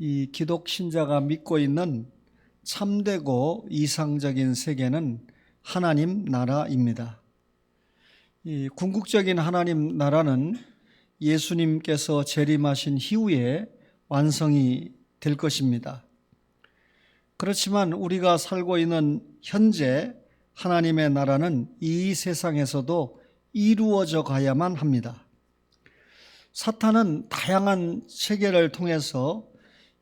이 기독 신자가 믿고 있는 참되고 이상적인 세계는 하나님 나라입니다. 이 궁극적인 하나님 나라는 예수님께서 재림하신 이후에 완성이 될 것입니다. 그렇지만 우리가 살고 있는 현재 하나님의 나라는 이 세상에서도 이루어져 가야만 합니다. 사탄은 다양한 체계를 통해서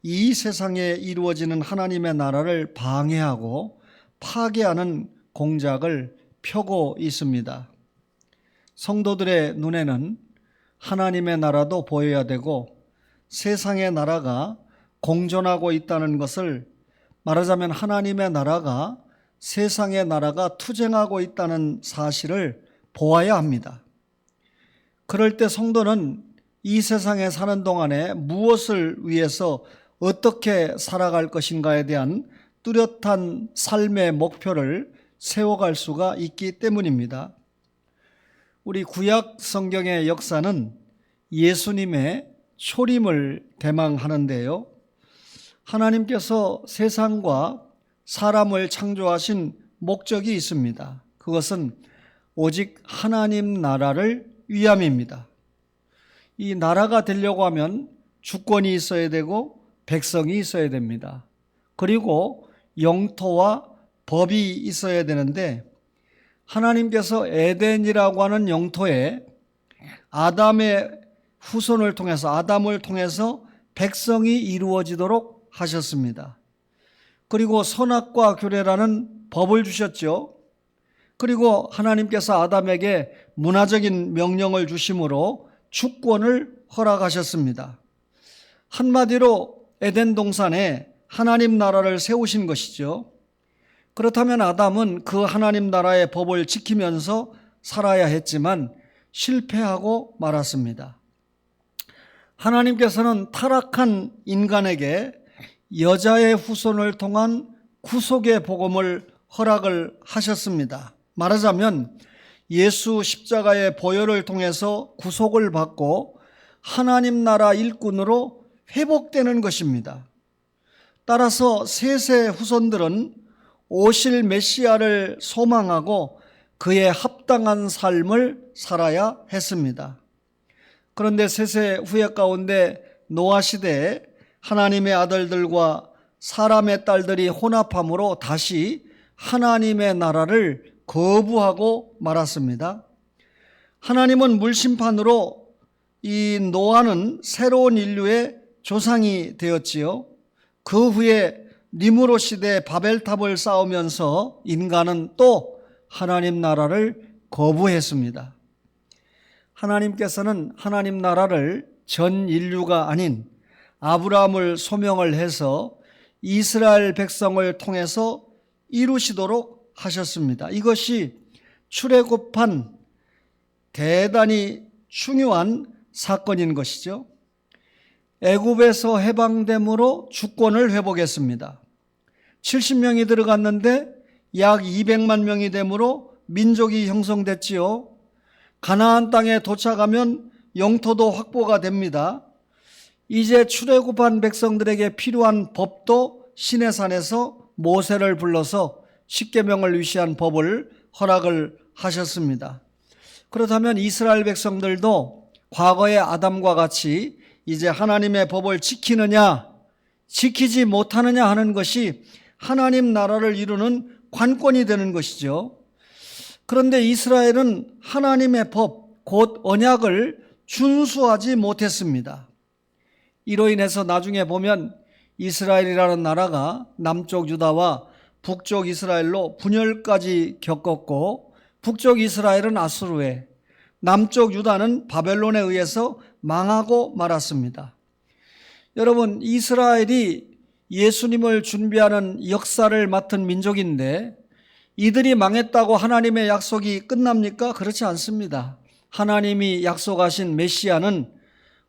이 세상에 이루어지는 하나님의 나라를 방해하고 파괴하는 공작을 펴고 있습니다. 성도들의 눈에는 하나님의 나라도 보여야 되고 세상의 나라가 공존하고 있다는 것을, 말하자면 하나님의 나라가 세상의 나라가 투쟁하고 있다는 사실을 보아야 합니다. 그럴 때 성도는 이 세상에 사는 동안에 무엇을 위해서 어떻게 살아갈 것인가에 대한 뚜렷한 삶의 목표를 세워갈 수가 있기 때문입니다. 우리 구약 성경의 역사는 예수님의 초림을 대망하는데요. 하나님께서 세상과 사람을 창조하신 목적이 있습니다. 그것은 오직 하나님 나라를 위함입니다. 이 나라가 되려고 하면 주권이 있어야 되고 백성이 있어야 됩니다. 그리고 영토와 법이 있어야 되는데, 하나님께서 에덴이라고 하는 영토에 아담의 후손을 통해서, 아담을 통해서 백성이 이루어지도록 하셨습니다. 그리고 선악과 규례라는 법을 주셨죠. 그리고 하나님께서 아담에게 문화적인 명령을 주심으로 주권을 허락하셨습니다. 한마디로 에덴 동산에 하나님 나라를 세우신 것이죠. 그렇다면 아담은 그 하나님 나라의 법을 지키면서 살아야 했지만 실패하고 말았습니다. 하나님께서는 타락한 인간에게 여자의 후손을 통한 구속의 복음을 허락을 하셨습니다. 말하자면 예수 십자가의 보혈을 통해서 구속을 받고 하나님 나라 일꾼으로 회복되는 것입니다. 따라서 셋의 후손들은 오실 메시아를 소망하고 그에 합당한 삶을 살아야 했습니다. 그런데 셋의 후예 가운데 노아 시대에 하나님의 아들들과 사람의 딸들이 혼합함으로 다시 하나님의 나라를 거부하고 말았습니다. 하나님은 물심판으로 이 노아는 새로운 인류의 조상이 되었지요. 그 후에 니므롯 시대에 바벨탑을 쌓으면서 인간은 또 하나님 나라를 거부했습니다. 하나님께서는 하나님 나라를 전 인류가 아닌 아브라함을 소명을 해서 이스라엘 백성을 통해서 이루시도록 하셨습니다. 이것이 출애굽한 대단히 중요한 사건인 것이죠. 애굽에서 해방됨으로 주권을 회복했습니다. 70명이 들어갔는데 약 200만 명이 되므로 민족이 형성됐지요. 가나안 땅에 도착하면 영토도 확보가 됩니다. 이제 출애굽한 백성들에게 필요한 법도 시내산에서 모세를 불러서 십계명을 위시한 법을 허락을 하셨습니다. 그렇다면 이스라엘 백성들도 과거의 아담과 같이 이제 하나님의 법을 지키느냐 지키지 못하느냐 하는 것이 하나님 나라를 이루는 관건이 되는 것이죠. 그런데 이스라엘은 하나님의 법, 곧 언약을 준수하지 못했습니다. 이로 인해서 나중에 보면 이스라엘이라는 나라가 남쪽 유다와 북쪽 이스라엘로 분열까지 겪었고, 북쪽 이스라엘은 아수르에, 남쪽 유다는 바벨론에 의해서 망하고 말았습니다. 여러분, 이스라엘이 예수님을 준비하는 역사를 맡은 민족인데 이들이 망했다고 하나님의 약속이 끝납니까? 그렇지 않습니다. 하나님이 약속하신 메시아는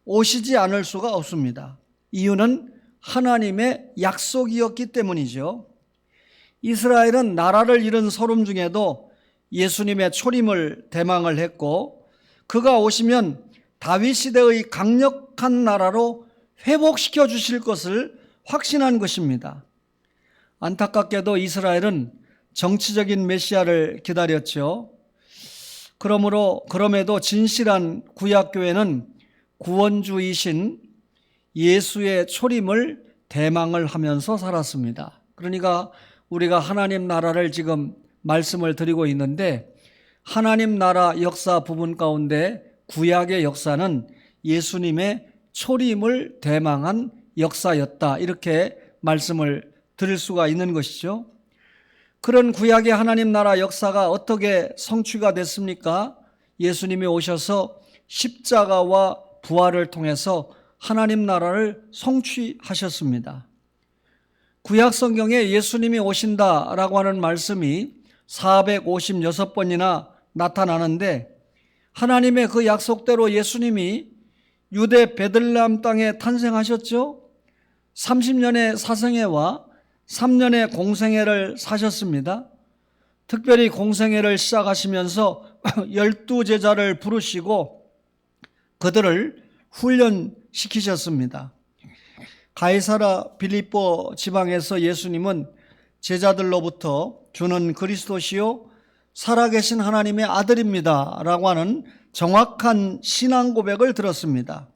오시지 않을 수가 없습니다. 이유는 하나님의 약속이었기 때문이죠. 이스라엘은 나라를 잃은 소름 중에도 예수님의 초림을 대망을 했고, 그가 오시면 다윗 시대의 강력한 나라로 회복시켜 주실 것을 확신한 것입니다. 안타깝게도 이스라엘은 정치적인 메시아를 기다렸죠. 그럼에도 진실한 구약교회는 구원주이신 예수의 초림을 대망을 하면서 살았습니다. 그러니까 우리가 하나님 나라를 지금 말씀을 드리고 있는데, 하나님 나라 역사 부분 가운데 구약의 역사는 예수님의 초림을 대망한 역사였다, 이렇게 말씀을 드릴 수가 있는 것이죠. 그런 구약의 하나님 나라 역사가 어떻게 성취가 됐습니까? 예수님이 오셔서 십자가와 부활을 통해서 하나님 나라를 성취하셨습니다. 구약 성경에 예수님이 오신다라고 하는 말씀이 456번이나 나타나는데, 하나님의 그 약속대로 예수님이 유대 베들레헴 땅에 탄생하셨죠. 30년의 사생애와 3년의 공생애를 사셨습니다. 특별히 공생애를 시작하시면서 12제자를 부르시고 그들을 훈련시키셨습니다. 가이사라 빌립보 지방에서 예수님은 제자들로부터 주는 그리스도시요 살아계신 하나님의 아들입니다 라고 하는 정확한 신앙 고백을 들었습니다.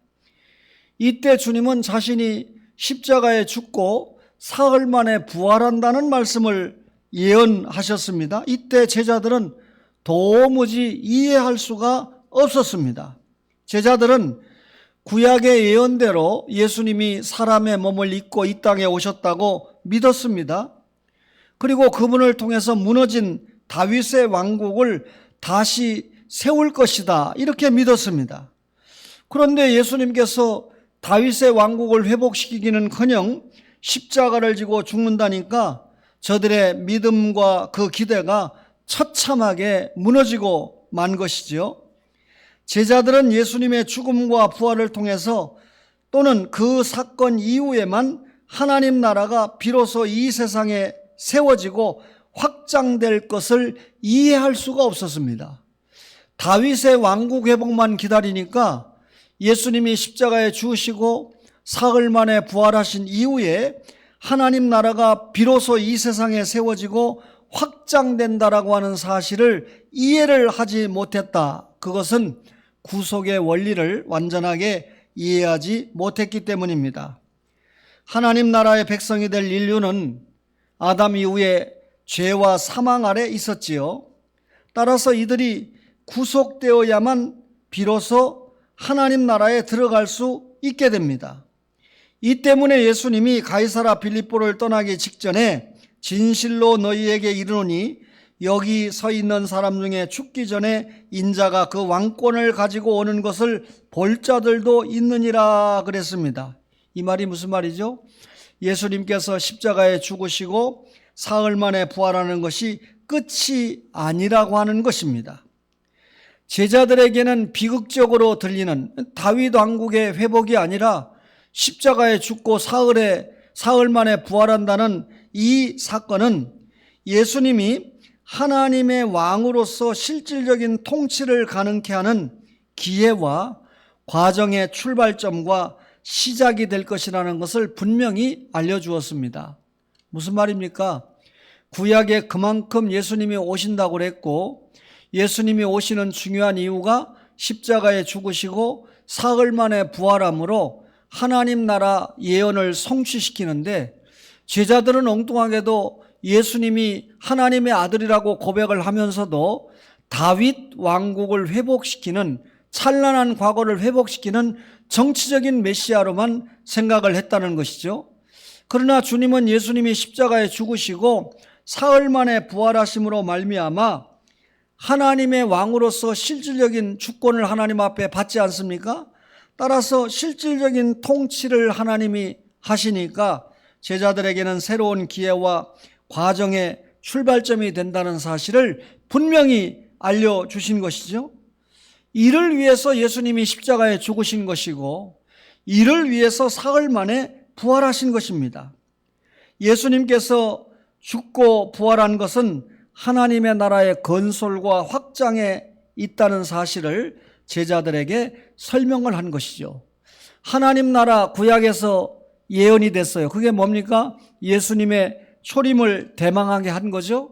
이때 주님은 자신이 십자가에 죽고 사흘 만에 부활한다는 말씀을 예언하셨습니다. 이때 제자들은 도무지 이해할 수가 없었습니다. 제자들은 구약의 예언대로 예수님이 사람의 몸을 입고 이 땅에 오셨다고 믿었습니다. 그리고 그분을 통해서 무너진 다윗의 왕국을 다시 세울 것이다, 이렇게 믿었습니다. 그런데 예수님께서 다윗의 왕국을 회복시키기는커녕 십자가를 지고 죽는다니까 저들의 믿음과 그 기대가 처참하게 무너지고 만 것이지요. 제자들은 예수님의 죽음과 부활을 통해서 또는 그 사건 이후에만 하나님 나라가 비로소 이 세상에 세워지고 확장될 것을 이해할 수가 없었습니다. 다윗의 왕국 회복만 기다리니까 예수님이 십자가에 죽으시고 사흘 만에 부활하신 이후에 하나님 나라가 비로소 이 세상에 세워지고 확장된다라고 하는 사실을 이해를 하지 못했다. 그것은 구속의 원리를 완전하게 이해하지 못했기 때문입니다. 하나님 나라의 백성이 될 인류는 아담 이후에 죄와 사망 아래 있었지요. 따라서 이들이 구속되어야만 비로소 하나님 나라에 들어갈 수 있게 됩니다. 이 때문에 예수님이 가이사라 빌립보를 떠나기 직전에 진실로 너희에게 이르노니 여기 서 있는 사람 중에 죽기 전에 인자가 그 왕권을 가지고 오는 것을 볼 자들도 있느니라 그랬습니다. 이 말이 무슨 말이죠? 예수님께서 십자가에 죽으시고 사흘 만에 부활하는 것이 끝이 아니라고 하는 것입니다. 제자들에게는 비극적으로 들리는 다윗 왕국의 회복이 아니라 십자가에 죽고 사흘 만에 부활한다는 이 사건은 예수님이 하나님의 왕으로서 실질적인 통치를 가능케 하는 기회와 과정의 출발점과 시작이 될 것이라는 것을 분명히 알려주었습니다. 무슨 말입니까? 구약에 그만큼 예수님이 오신다고 그랬고, 예수님이 오시는 중요한 이유가 십자가에 죽으시고 사흘 만에 부활함으로 하나님 나라 예언을 성취시키는데, 제자들은 엉뚱하게도 예수님이 하나님의 아들이라고 고백을 하면서도 다윗 왕국을 회복시키는, 찬란한 과거를 회복시키는 정치적인 메시아로만 생각을 했다는 것이죠. 그러나 주님은 예수님이 십자가에 죽으시고 사흘 만에 부활하심으로 말미암아 하나님의 왕으로서 실질적인 주권을 하나님 앞에 받지 않습니까? 따라서 실질적인 통치를 하나님이 하시니까 제자들에게는 새로운 기회와 과정의 출발점이 된다는 사실을 분명히 알려주신 것이죠. 이를 위해서 예수님이 십자가에 죽으신 것이고, 이를 위해서 사흘 만에 부활하신 것입니다. 예수님께서 죽고 부활한 것은 하나님의 나라의 건설과 확장에 있다는 사실을 제자들에게 설명을 한 것이죠. 하나님 나라 구약에서 예언이 됐어요. 그게 뭡니까? 예수님의 초림을 대망하게 한 거죠.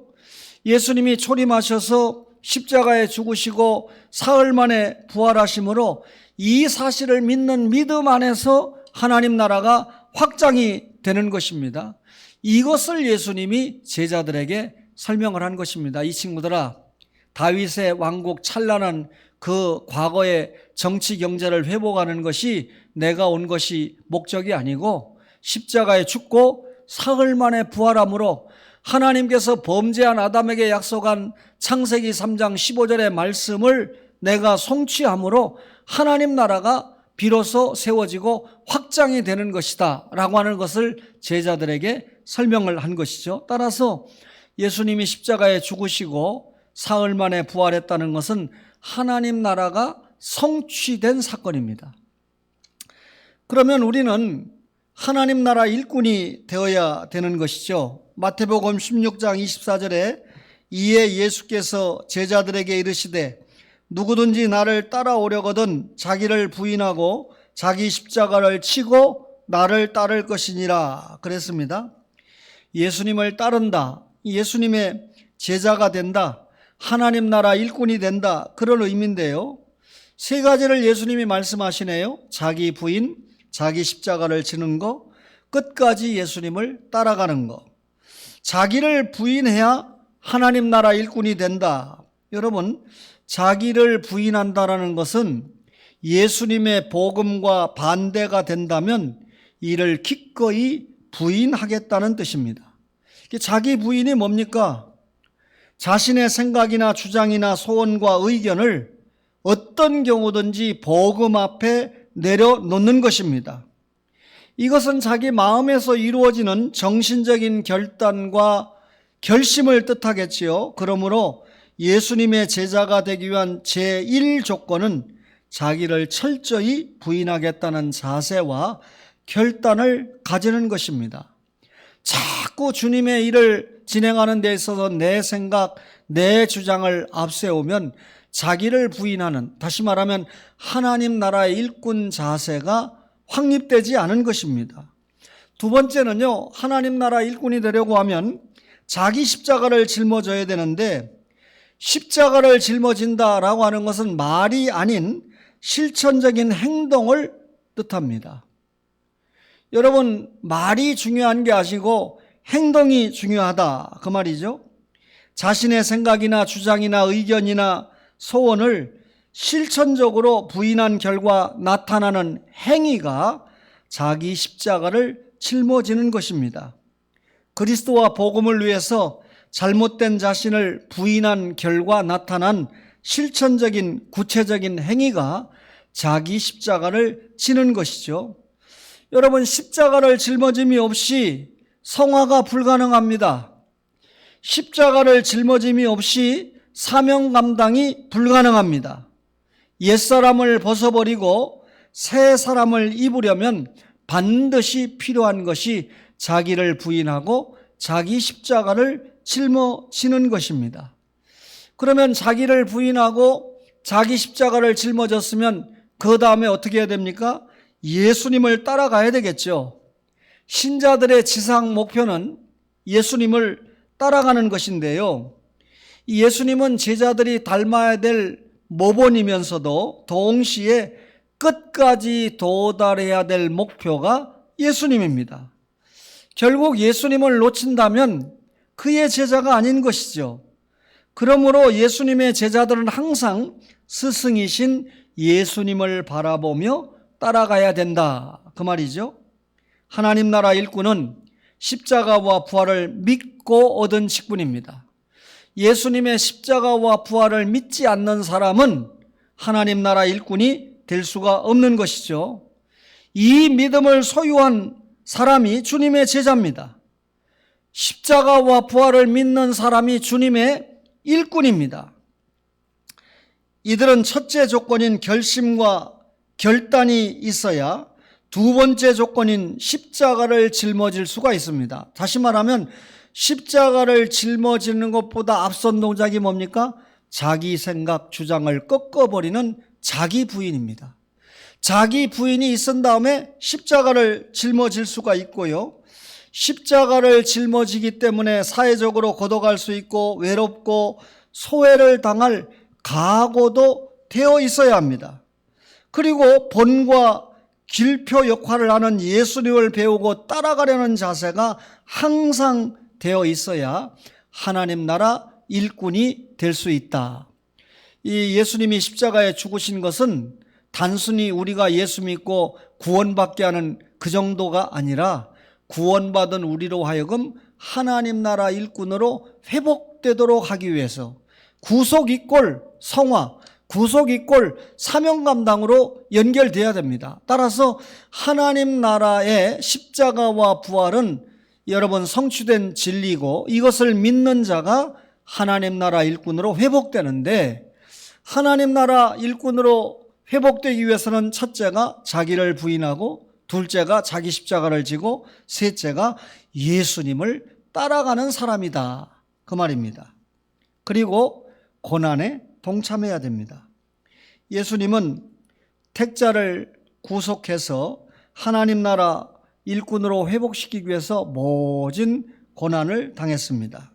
예수님이 초림하셔서 십자가에 죽으시고 사흘 만에 부활하심으로 이 사실을 믿는 믿음 안에서 하나님 나라가 확장이 되는 것입니다. 이것을 예수님이 제자들에게 설명을 한 것입니다. 이 친구들아, 다윗의 왕국 찬란한 그 과거의 정치 경제를 회복하는 것이 내가 온 것이 목적이 아니고 십자가에 죽고 사흘 만에 부활함으로 하나님께서 범죄한 아담에게 약속한 창세기 3장 15절의 말씀을 내가 성취함으로 하나님 나라가 비로소 세워지고 확장이 되는 것이다 라고 하는 것을 제자들에게 설명을 한 것이죠. 따라서 예수님이 십자가에 죽으시고 사흘 만에 부활했다는 것은 하나님 나라가 성취된 사건입니다. 그러면 우리는 하나님 나라 일꾼이 되어야 되는 것이죠. 마태복음 16장 24절에 이에 예수께서 제자들에게 이르시되 누구든지 나를 따라오려거든 자기를 부인하고 자기 십자가를 치고 나를 따를 것이니라 그랬습니다. 예수님을 따른다, 예수님의 제자가 된다, 하나님 나라 일꾼이 된다, 그런 의미인데요. 세 가지를 예수님이 말씀하시네요. 자기 부인, 자기 십자가를 지는 거, 끝까지 예수님을 따라가는 거. 자기를 부인해야 하나님 나라 일꾼이 된다. 여러분, 자기를 부인한다라는 것은 예수님의 복음과 반대가 된다면 이를 기꺼이 부인하겠다는 뜻입니다. 자기 부인이 뭡니까? 자신의 생각이나 주장이나 소원과 의견을 어떤 경우든지 복음 앞에 내려놓는 것입니다. 이것은 자기 마음에서 이루어지는 정신적인 결단과 결심을 뜻하겠지요. 그러므로 예수님의 제자가 되기 위한 제1조건은 자기를 철저히 부인하겠다는 자세와 결단을 가지는 것입니다. 자꾸 주님의 일을 진행하는 데 있어서 내 생각, 내 주장을 앞세우면 자기를 부인하는, 다시 말하면 하나님 나라의 일꾼 자세가 확립되지 않은 것입니다. 두 번째는요, 하나님 나라 일꾼이 되려고 하면 자기 십자가를 짊어져야 되는데, 십자가를 짊어진다라고 하는 것은 말이 아닌 실천적인 행동을 뜻합니다. 여러분, 말이 중요한 게 아니고 행동이 중요하다, 그 말이죠. 자신의 생각이나 주장이나 의견이나 소원을 실천적으로 부인한 결과 나타나는 행위가 자기 십자가를 짊어지는 것입니다. 그리스도와 복음을 위해서 잘못된 자신을 부인한 결과 나타난 실천적인 구체적인 행위가 자기 십자가를 지는 것이죠. 여러분, 십자가를 짊어짐이 없이 성화가 불가능합니다. 십자가를 짊어짐이 없이 사명 감당이 불가능합니다. 옛사람을 벗어버리고 새 사람을 입으려면 반드시 필요한 것이 자기를 부인하고 자기 십자가를 짊어지는 것입니다. 그러면 자기를 부인하고 자기 십자가를 짊어졌으면 그 다음에 어떻게 해야 됩니까? 예수님을 따라가야 되겠죠. 신자들의 지상 목표는 예수님을 따라가는 것인데요. 예수님은 제자들이 닮아야 될 모본이면서도 동시에 끝까지 도달해야 될 목표가 예수님입니다. 결국 예수님을 놓친다면 그의 제자가 아닌 것이죠. 그러므로 예수님의 제자들은 항상 스승이신 예수님을 바라보며 따라가야 된다, 그 말이죠. 하나님 나라 일꾼은 십자가와 부활을 믿고 얻은 직분입니다. 예수님의 십자가와 부활을 믿지 않는 사람은 하나님 나라 일꾼이 될 수가 없는 것이죠. 이 믿음을 소유한 사람이 주님의 제자입니다. 십자가와 부활을 믿는 사람이 주님의 일꾼입니다. 이들은 첫째 조건인 결심과 결단이 있어야 두 번째 조건인 십자가를 짊어질 수가 있습니다. 다시 말하면 십자가를 짊어지는 것보다 앞선 동작이 뭡니까? 자기 생각, 주장을 꺾어버리는 자기 부인입니다. 자기 부인이 있은 다음에 십자가를 짊어질 수가 있고요. 십자가를 짊어지기 때문에 사회적으로 걷어갈 수 있고 외롭고 소외를 당할 각오도 되어 있어야 합니다. 그리고 본과 길표 역할을 하는 예수님을 배우고 따라가려는 자세가 항상 되어 있어야 하나님 나라 일꾼이 될 수 있다. 이 예수님이 십자가에 죽으신 것은 단순히 우리가 예수 믿고 구원받게 하는 그 정도가 아니라 구원받은 우리로 하여금 하나님 나라 일꾼으로 회복되도록 하기 위해서 구속 이꼴 성화, 구속 이꼴 사명 감당으로 연결돼야 됩니다. 따라서 하나님 나라의 십자가와 부활은 여러분 성취된 진리고 이것을 믿는 자가 하나님 나라 일꾼으로 회복되는데, 하나님 나라 일꾼으로 회복되기 위해서는 첫째가 자기를 부인하고, 둘째가 자기 십자가를 지고, 셋째가 예수님을 따라가는 사람이다, 그 말입니다. 그리고 고난에 동참해야 됩니다. 예수님은 택자를 구속해서 하나님 나라 일꾼으로 회복시키기 위해서 모진 고난을 당했습니다.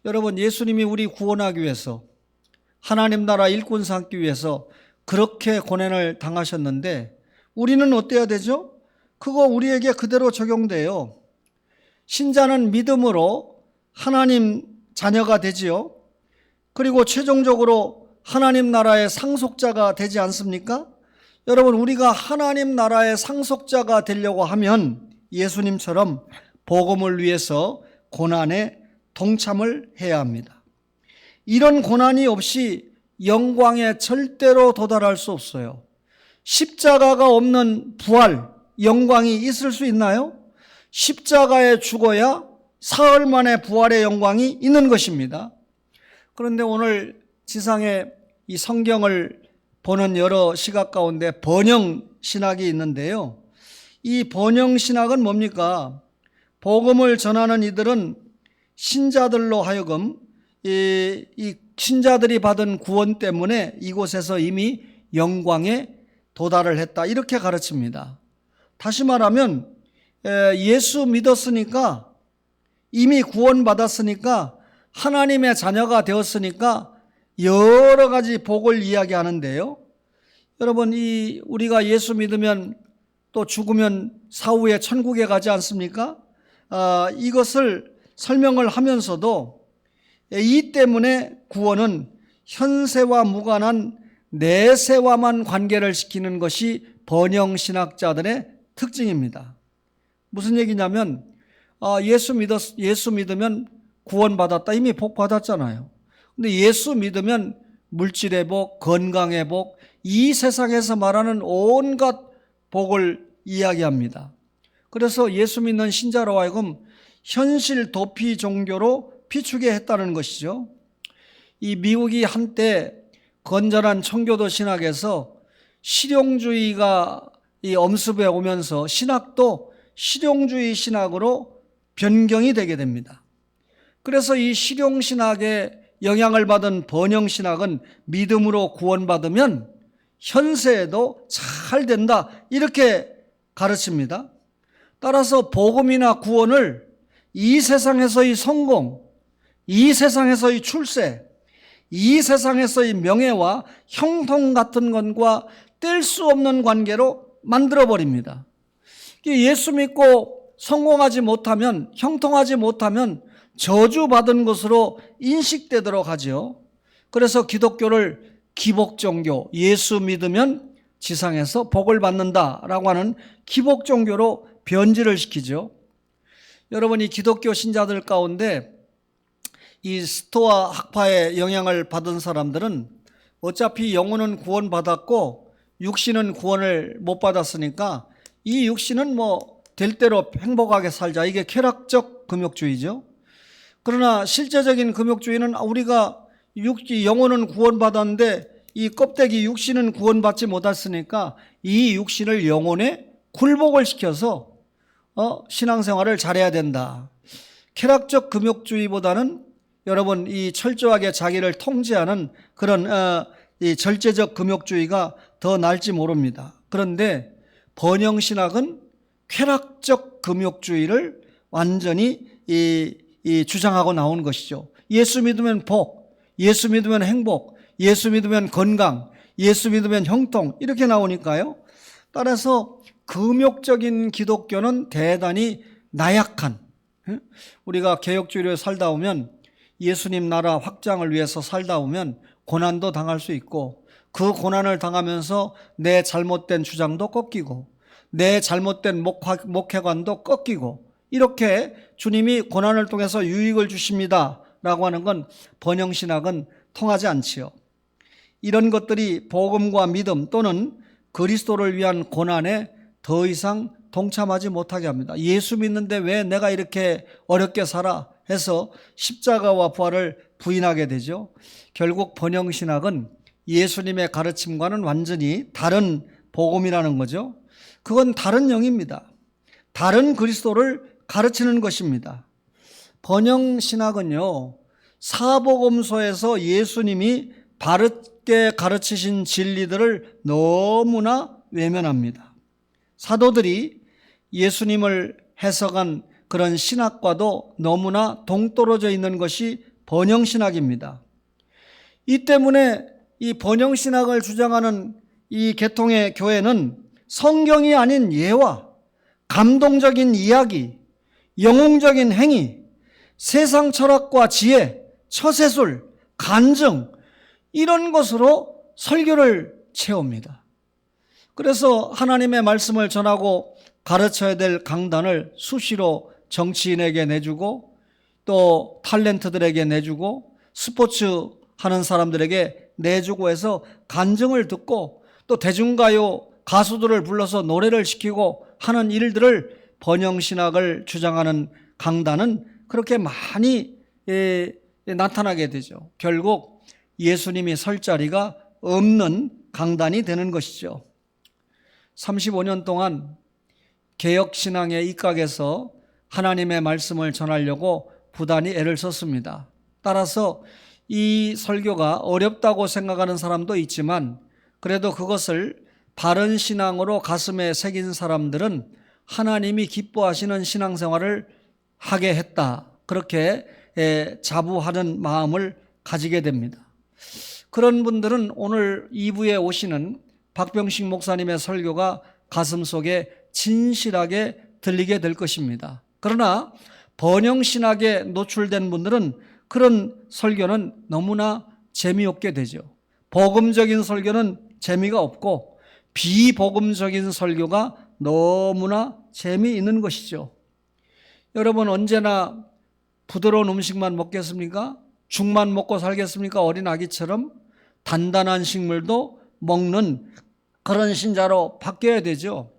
여러분, 예수님이 우리 구원하기 위해서, 하나님 나라 일꾼 삼기 위해서 그렇게 고난을 당하셨는데 우리는 어때야 되죠? 그거 우리에게 그대로 적용돼요. 신자는 믿음으로 하나님 자녀가 되지요. 그리고 최종적으로 하나님 나라의 상속자가 되지 않습니까? 여러분, 우리가 하나님 나라의 상속자가 되려고 하면 예수님처럼 복음을 위해서 고난에 동참을 해야 합니다. 이런 고난이 없이 영광에 절대로 도달할 수 없어요. 십자가가 없는 부활, 영광이 있을 수 있나요? 십자가에 죽어야 사흘 만에 부활의 영광이 있는 것입니다. 그런데 오늘 지상에 이 성경을 보는 여러 시각 가운데 번영 신학이 있는데요. 이 번영 신학은 뭡니까? 복음을 전하는 이들은 신자들로 하여금 이 신자들이 받은 구원 때문에 이곳에서 이미 영광에 도달을 했다, 이렇게 가르칩니다. 다시 말하면 예수 믿었으니까, 이미 구원받았으니까, 하나님의 자녀가 되었으니까 여러 가지 복을 이야기하는데요. 여러분, 우리가 예수 믿으면 또 죽으면 사후에 천국에 가지 않습니까? 이것을 설명을 하면서도 이 때문에 구원은 현세와 무관한 내세와만 관계를 시키는 것이 번영신학자들의 특징입니다. 무슨 얘기냐면 예수 믿으면 구원받았다, 이미 복 받았잖아요. 근데 예수 믿으면 물질의 복, 건강의 복, 이 세상에서 말하는 온갖 복을 이야기합니다. 그래서 예수 믿는 신자로 하여금 현실 도피 종교로 비추게 했다는 것이죠. 이 미국이 한때 건전한 청교도 신학에서 실용주의가 이 엄습해 오면서 신학도 실용주의 신학으로 변경이 되게 됩니다. 그래서 이 실용신학의 영향을 받은 번영신학은 믿음으로 구원받으면 현세에도 잘 된다, 이렇게 가르칩니다. 따라서 복음이나 구원을 이 세상에서의 성공, 이 세상에서의 출세, 이 세상에서의 명예와 형통 같은 것과 뗄 수 없는 관계로 만들어버립니다. 예수 믿고 성공하지 못하면, 형통하지 못하면 저주받은 것으로 인식되도록 하죠. 그래서 기독교를 기복종교, 예수 믿으면 지상에서 복을 받는다라고 하는 기복종교로 변질을 시키죠. 여러분, 이 기독교 신자들 가운데 이 스토아 학파의 영향을 받은 사람들은 어차피 영혼은 구원받았고 육신은 구원을 못 받았으니까 이 육신은 될 대로 행복하게 살자, 이게 쾌락적 금욕주의죠. 그러나 실제적인 금욕주의는 우리가 영혼은 구원받았는데 이 껍데기 육신은 구원받지 못했으니까 이 육신을 영혼에 굴복을 시켜서 신앙생활을 잘해야 된다. 쾌락적 금욕주의보다는 여러분, 이 철저하게 자기를 통제하는 그런 이 절제적 금욕주의가 더 나을지 모릅니다. 그런데 번영신학은 쾌락적 금욕주의를 완전히 주장하고 나온 것이죠. 예수 믿으면 복, 예수 믿으면 행복, 예수 믿으면 건강, 예수 믿으면 형통, 이렇게 나오니까요. 따라서 금욕적인 기독교는 대단히 나약한, 우리가 개혁주의로 살다 오면, 예수님 나라 확장을 위해서 살다 오면 고난도 당할 수 있고, 그 고난을 당하면서 내 잘못된 주장도 꺾이고, 내 잘못된 목회관도 꺾이고, 이렇게 주님이 고난을 통해서 유익을 주십니다 라고 하는 건 번영신학은 통하지 않지요. 이런 것들이 복음과 믿음 또는 그리스도를 위한 고난에 더 이상 동참하지 못하게 합니다. 예수 믿는데 왜 내가 이렇게 어렵게 살아 해서 십자가와 부활을 부인하게 되죠. 결국 번영신학은 예수님의 가르침과는 완전히 다른 복음이라는 거죠. 그건 다른 영입니다. 다른 그리스도를 가르치는 것입니다. 번영신학은요, 사복음서에서 예수님이 바르게 가르치신 진리들을 너무나 외면합니다. 사도들이 예수님을 해석한 그런 신학과도 너무나 동떨어져 있는 것이 번영신학입니다. 이 때문에 이 번영신학을 주장하는 이 계통의 교회는 성경이 아닌 예화, 감동적인 이야기, 영웅적인 행위, 세상 철학과 지혜, 처세술, 간증, 이런 것으로 설교를 채웁니다. 그래서 하나님의 말씀을 전하고 가르쳐야 될 강단을 수시로 정치인에게 내주고, 또 탤런트들에게 내주고, 스포츠 하는 사람들에게 내주고 해서 간증을 듣고, 또 대중가요 가수들을 불러서 노래를 시키고 하는 일들을 번영신학을 주장하는 강단은 그렇게 많이 나타나게 되죠. 결국 예수님이 설 자리가 없는 강단이 되는 것이죠. 35년 동안 개혁신앙의 입각에서 하나님의 말씀을 전하려고 부단히 애를 썼습니다. 따라서 이 설교가 어렵다고 생각하는 사람도 있지만, 그래도 그것을 바른 신앙으로 가슴에 새긴 사람들은 하나님이 기뻐하시는 신앙생활을 하게 했다, 그렇게 자부하는 마음을 가지게 됩니다. 그런 분들은 오늘 2부에 오시는 박병식 목사님의 설교가 가슴속에 진실하게 들리게 될 것입니다. 그러나 번영신학에 노출된 분들은 그런 설교는 너무나 재미없게 되죠. 복음적인 설교는 재미가 없고 비복음적인 설교가 너무나 재미있는 것이죠. 여러분, 언제나 부드러운 음식만 먹겠습니까? 죽만 먹고 살겠습니까? 어린 아기처럼 단단한 식물도 먹는 그런 신자로 바뀌어야 되죠.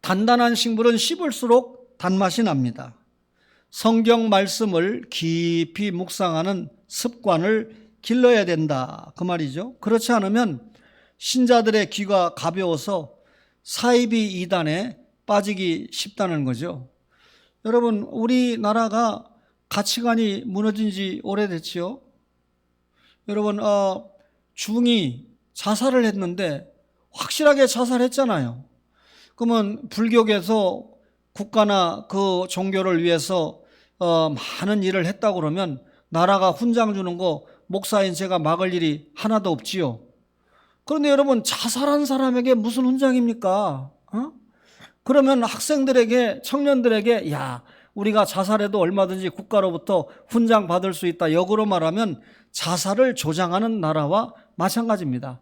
단단한 식물은 씹을수록 단맛이 납니다. 성경 말씀을 깊이 묵상하는 습관을 길러야 된다, 그 말이죠. 그렇지 않으면 신자들의 귀가 가벼워서 사이비 이단에 빠지기 쉽다는 거죠. 여러분, 우리나라가 가치관이 무너진 지 오래됐지요. 여러분, 중이 자살을 했는데 확실하게 자살했잖아요. 그러면 불교계에서 국가나 그 종교를 위해서 많은 일을 했다고 그러면 나라가 훈장 주는 거 목사인 제가 막을 일이 하나도 없지요. 그런데 여러분, 자살한 사람에게 무슨 훈장입니까? 그러면 학생들에게, 청년들에게, 야, 우리가 자살해도 얼마든지 국가로부터 훈장 받을 수 있다, 역으로 말하면 자살을 조장하는 나라와 마찬가지입니다.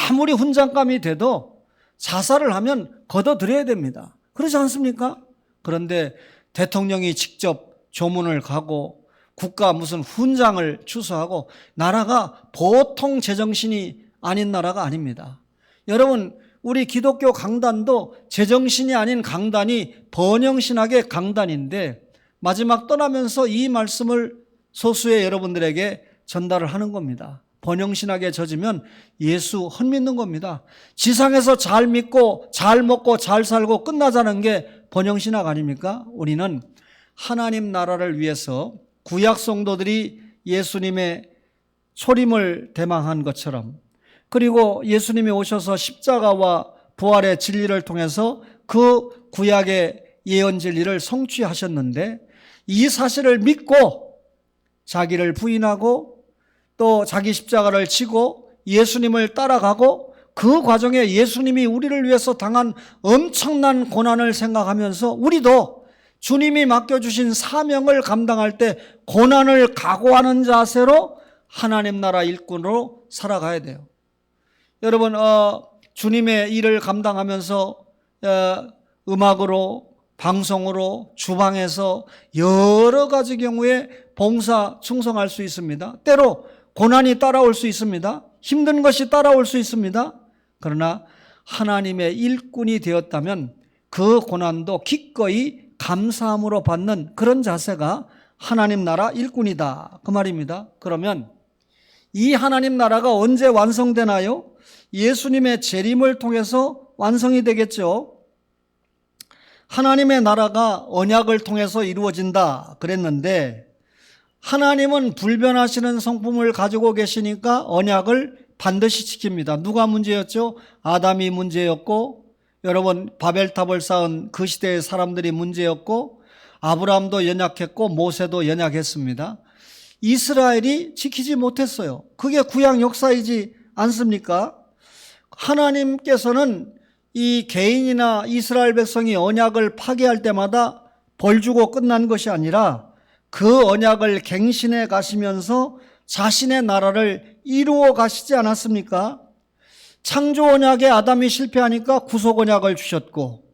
아무리 훈장감이 돼도 자살을 하면 걷어들여야 됩니다. 그렇지 않습니까? 그런데 대통령이 직접 조문을 가고 국가 무슨 훈장을 추수하고, 나라가 보통 제정신이 아닌 나라가 아닙니다. 여러분, 우리 기독교 강단도 제정신이 아닌 강단이 번영신학의 강단인데, 마지막 떠나면서 이 말씀을 소수의 여러분들에게 전달을 하는 겁니다. 번영신학에 젖으면 예수 헛믿는 겁니다. 지상에서 잘 믿고 잘 먹고 잘 살고 끝나자는 게 번영신학 아닙니까? 우리는 하나님 나라를 위해서 구약 성도들이 예수님의 초림을 대망한 것처럼, 그리고 예수님이 오셔서 십자가와 부활의 진리를 통해서 그 구약의 예언 진리를 성취하셨는데, 이 사실을 믿고 자기를 부인하고 또 자기 십자가를 지고 예수님을 따라가고, 그 과정에 예수님이 우리를 위해서 당한 엄청난 고난을 생각하면서 우리도 주님이 맡겨주신 사명을 감당할 때 고난을 각오하는 자세로 하나님 나라 일꾼으로 살아가야 돼요. 여러분, 주님의 일을 감당하면서 음악으로, 방송으로, 주방에서 여러 가지 경우에 봉사 충성할 수 있습니다. 때로 고난이 따라올 수 있습니다. 힘든 것이 따라올 수 있습니다. 그러나 하나님의 일꾼이 되었다면 그 고난도 기꺼이 감사함으로 받는 그런 자세가 하나님 나라 일꾼이다, 그 말입니다. 그러면 이 하나님 나라가 언제 완성되나요? 예수님의 재림을 통해서 완성이 되겠죠. 하나님의 나라가 언약을 통해서 이루어진다 그랬는데, 하나님은 불변하시는 성품을 가지고 계시니까 언약을 반드시 지킵니다. 누가 문제였죠? 아담이 문제였고, 여러분 바벨탑을 쌓은 그 시대의 사람들이 문제였고, 아브라함도 연약했고 모세도 연약했습니다. 이스라엘이 지키지 못했어요. 그게 구약 역사이지 않습니까? 하나님께서는 이 개인이나 이스라엘 백성이 언약을 파괴할 때마다 벌 주고 끝난 것이 아니라 그 언약을 갱신해 가시면서 자신의 나라를 이루어 가시지 않았습니까? 창조 언약에 아담이 실패하니까 구속 언약을 주셨고,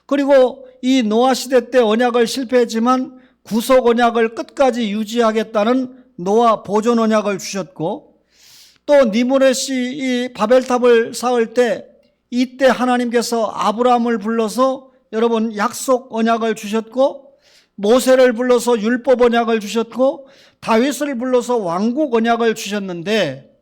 그리고 이 노아 시대 때 언약을 실패했지만 구속 언약을 끝까지 유지하겠다는 노아 보존 언약을 주셨고, 또 니므렛이 이 바벨탑을 쌓을 때 이때 하나님께서 아브라함을 불러서 여러분 약속 언약을 주셨고, 모세를 불러서 율법 언약을 주셨고, 다윗을 불러서 왕국 언약을 주셨는데,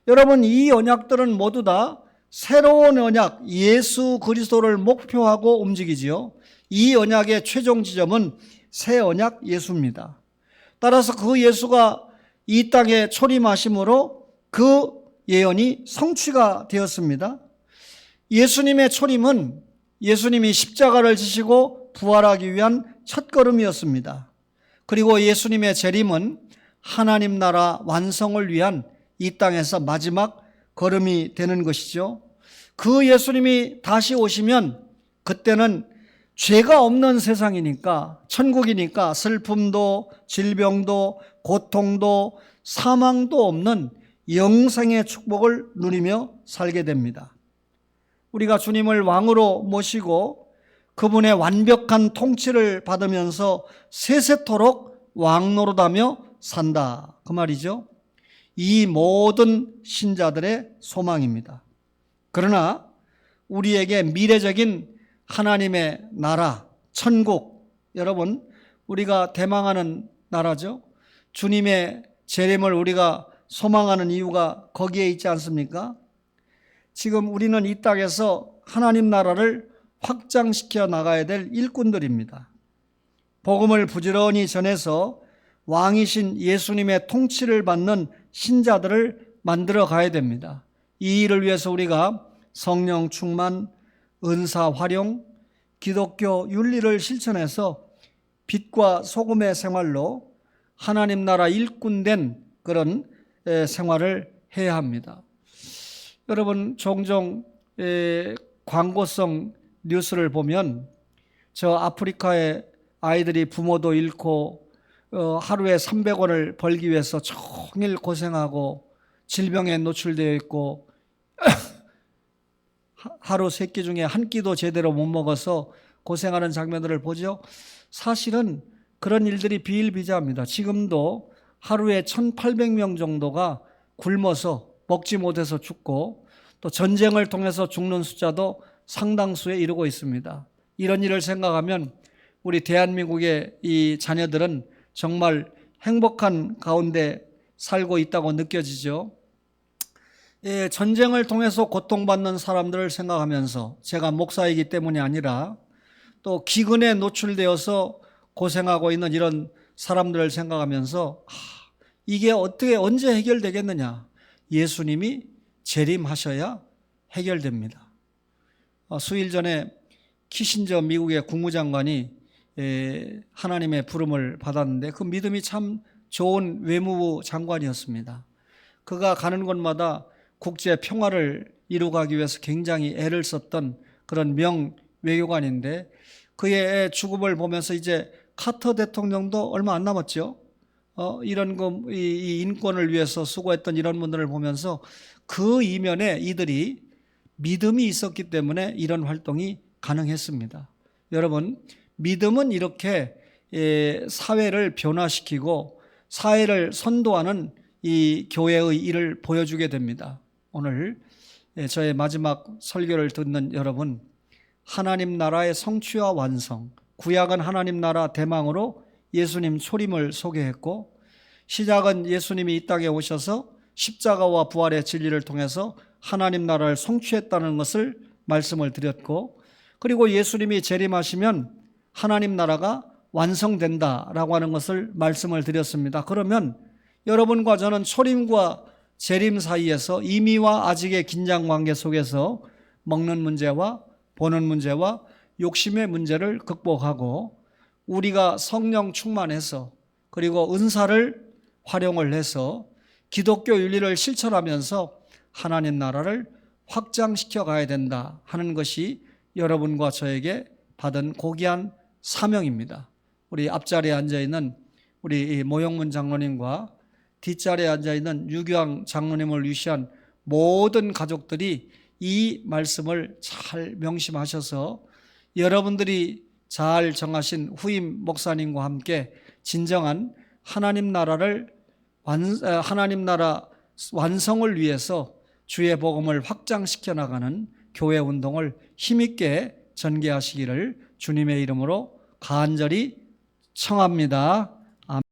여러분 이 언약들은 모두 다 새로운 언약 예수 그리스도를 목표하고 움직이지요. 이 언약의 최종 지점은 새 언약 예수입니다. 따라서 그 예수가 이 땅에 초림하심으로 그 예언이 성취가 되었습니다. 예수님의 초림은 예수님이 십자가를 지시고 부활하기 위한 첫걸음이었습니다. 그리고 예수님의 재림은 하나님 나라 완성을 위한 이 땅에서 마지막 걸음이 되는 것이죠. 그 예수님이 다시 오시면 그때는 죄가 없는 세상이니까, 천국이니까 슬픔도 질병도 고통도 사망도 없는 영생의 축복을 누리며 살게 됩니다. 우리가 주님을 왕으로 모시고 그분의 완벽한 통치를 받으면서 세세토록 왕노릇하며 산다, 그 말이죠. 이 모든 신자들의 소망입니다. 그러나 우리에게 미래적인 하나님의 나라, 천국, 여러분 우리가 대망하는 나라죠. 주님의 재림을 우리가 소망하는 이유가 거기에 있지 않습니까? 지금 우리는 이 땅에서 하나님 나라를 확장시켜 나가야 될 일꾼들입니다. 복음을 부지런히 전해서 왕이신 예수님의 통치를 받는 신자들을 만들어 가야 됩니다. 이 일을 위해서 우리가 성령 충만, 은사 활용, 기독교 윤리를 실천해서 빛과 소금의 생활로 하나님 나라 일꾼된 그런 생활을 해야 합니다. 여러분 종종 광고성 뉴스를 보면 저 아프리카의 아이들이 부모도 잃고 하루에 300원을 벌기 위해서 종일 고생하고 질병에 노출되어 있고 하루 3끼 중에 한 끼도 제대로 못 먹어서 고생하는 장면들을 보죠. 사실은 그런 일들이 비일비재합니다. 지금도 하루에 1,800명 정도가 굶어서 먹지 못해서 죽고, 또 전쟁을 통해서 죽는 숫자도 상당수에 이르고 있습니다. 이런 일을 생각하면 우리 대한민국의 이 자녀들은 정말 행복한 가운데 살고 있다고 느껴지죠. 전쟁을 통해서 고통받는 사람들을 생각하면서, 제가 목사이기 때문이 아니라 또 기근에 노출되어서 고생하고 있는 이런 사람들을 생각하면서 이게 어떻게 언제 해결되겠느냐? 예수님이 재림하셔야 해결됩니다. 수일 전에 키신저 미국의 국무장관이 하나님의 부름을 받았는데 그 믿음이 참 좋은 외무부 장관이었습니다. 그가 가는 곳마다 국제 평화를 이루가기 위해서 굉장히 애를 썼던 그런 명 외교관인데 그의 죽음을 보면서 이제 카터 대통령도 얼마 안 남았죠. 이런 이 인권을 위해서 수고했던 이런 분들을 보면서 그 이면에 이들이 믿음이 있었기 때문에 이런 활동이 가능했습니다. 여러분, 믿음은 이렇게 사회를 변화시키고 사회를 선도하는 이 교회의 일을 보여주게 됩니다. 오늘 저의 마지막 설교를 듣는 여러분, 하나님 나라의 성취와 완성, 구약은 하나님 나라 대망으로 예수님 초림을 소개했고 시작은 예수님이 이 땅에 오셔서 십자가와 부활의 진리를 통해서 하나님 나라를 성취했다는 것을 말씀을 드렸고 그리고 예수님이 재림하시면 하나님 나라가 완성된다라고 하는 것을 말씀을 드렸습니다. 그러면 여러분과 저는 초림과 재림 사이에서 이미와 아직의 긴장관계 속에서 먹는 문제와 보는 문제와 욕심의 문제를 극복하고 우리가 성령 충만해서 그리고 은사를 활용을 해서 기독교 윤리를 실천하면서 하나님 나라를 확장시켜 가야 된다 하는 것이 여러분과 저에게 받은 고귀한 사명입니다. 우리 앞자리에 앉아있는 우리 모형문 장로님과 뒷자리에 앉아있는 유교왕 장로님을 위시한 모든 가족들이 이 말씀을 잘 명심하셔서 여러분들이 잘 정하신 후임 목사님과 함께 진정한 하나님 나라 완성을 위해서 주의 복음을 확장시켜 나가는 교회 운동을 힘있게 전개하시기를 주님의 이름으로 간절히 청합니다.